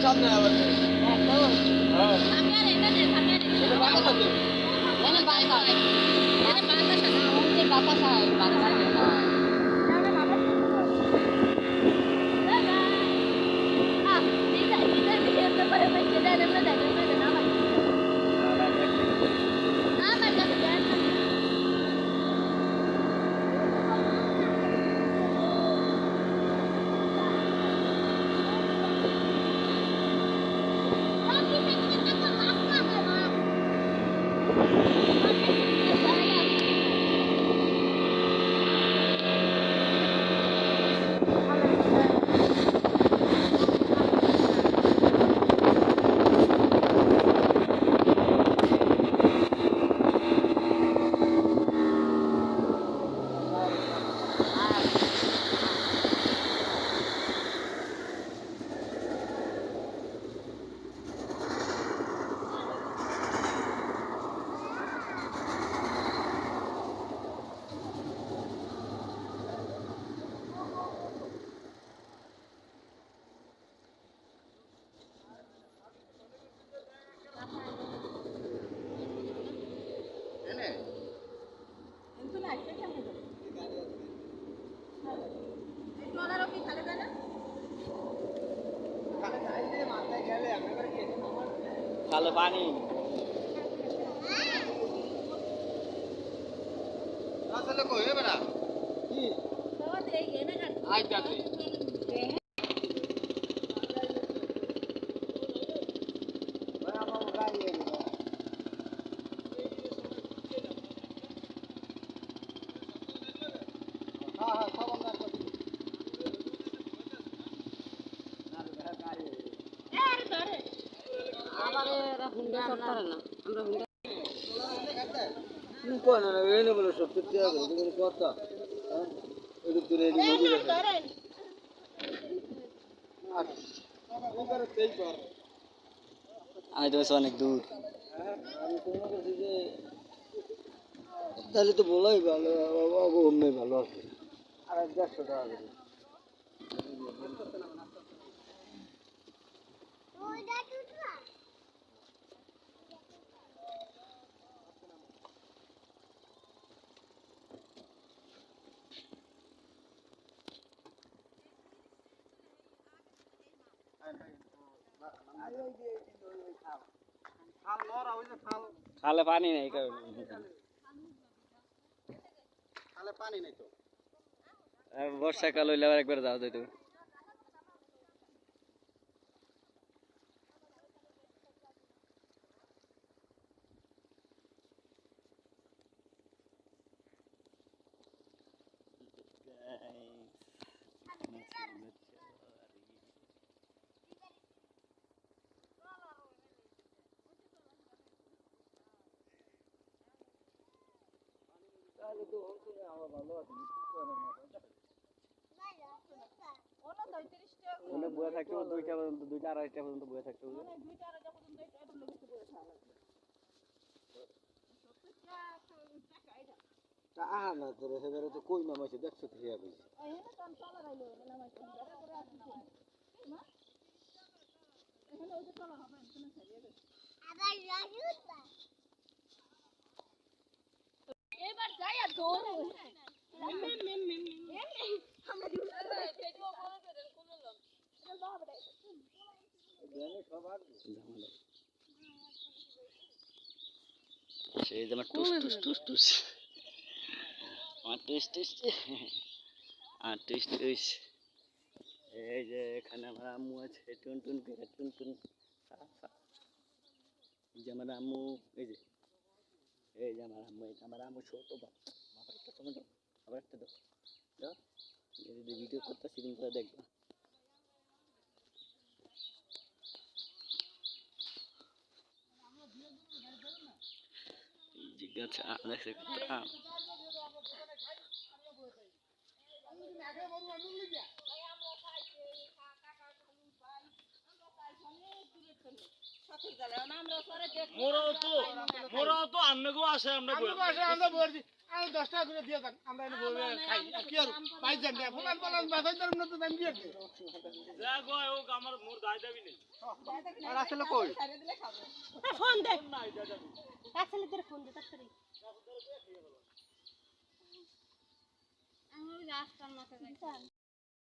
সামনে আবার একদম হ্যাঁ আমি আর এটা দে আমি আর এটা বাতাস আছে এনে বাতাস এনে বাতাস না ওতে বাতাস হয় বাতাস না এনে কিন্তু না এটা কেমন হবে এই টলারও কি খালি যায় না খালে পানি আসলে কই হে বেটা কি তো এই এনে না আই যাতে আমারে এরা হুন্ডা চড়তারে না আমরা হুন্ডা কোন না এনে বলে সব কিছু আছে এগুলো কথা হ্যাঁ এগুলো তুলে এনে নদী রেখে আমি তো অনেক দূর আমি তো মনে করছি যে তাহলে তো বলাই ভালো অন্য ভালো আছে আর 150 টাকা করে খালে পানি নেই খালে পানি নেই তো বর্ষাকাল হইলে আবার একবার যাও যাইতো তাহলে তো অন্তরে আমার ভালো আছে কি করে না ওনে বয়ে থাকতে হবে 2টা পর্যন্ত 2টা 2:30টা পর্যন্ত বয়ে থাকতে হবে মানে 2টা আড়াইটা পর্যন্ত এটা লোক বসে থাকা আহা না তোর সেবারে তো কই নামাইছে দেখছো তো হিয়া কইছে এখানে তো চলা রাইলো নামাইছে বেটা করে আসছে না এখানে ওই যে চলা হবে এখানে ছাড়িয়ে দে আবার রাজুতা এবার যাই আর দৌড় আমরা ভিডিও বলে দেন কোন লোক এটা বাবা রে জানে সবার সেই যেন টুস টুস টুস টুস টুস টুস টুস টুস এই যে এখানে আমার আম্মু আছে টুন টুন করে টুন টুন এই যে আমার আম্মু এই যে আমার আম্মু ছোট বাবা একটা সময় দাও আবার একটা দাও দাও এই যে ভিডিও করতে সিরিং করে দেখবা জিজ্ঞাসা দেখছে আম মোরাও তো আন্ন আমনেগো আসে আমরা আমরা তো আসে আমরা বলছি আমি 10 টাকা করে দিয়ে দেন আমরা এনে বলে খাই কি আর ভাই জান দে ফুলান পালান বাসাই ধরুন না তো দাম দিয়ে দে যা গো ও আমার মোর দাই দেবি নি আর আসলে কই ফোন দে নাই দাদা আসলে তোর ফোন দে তাড়াতাড়ি আমি রাস্তার মাথায় যাই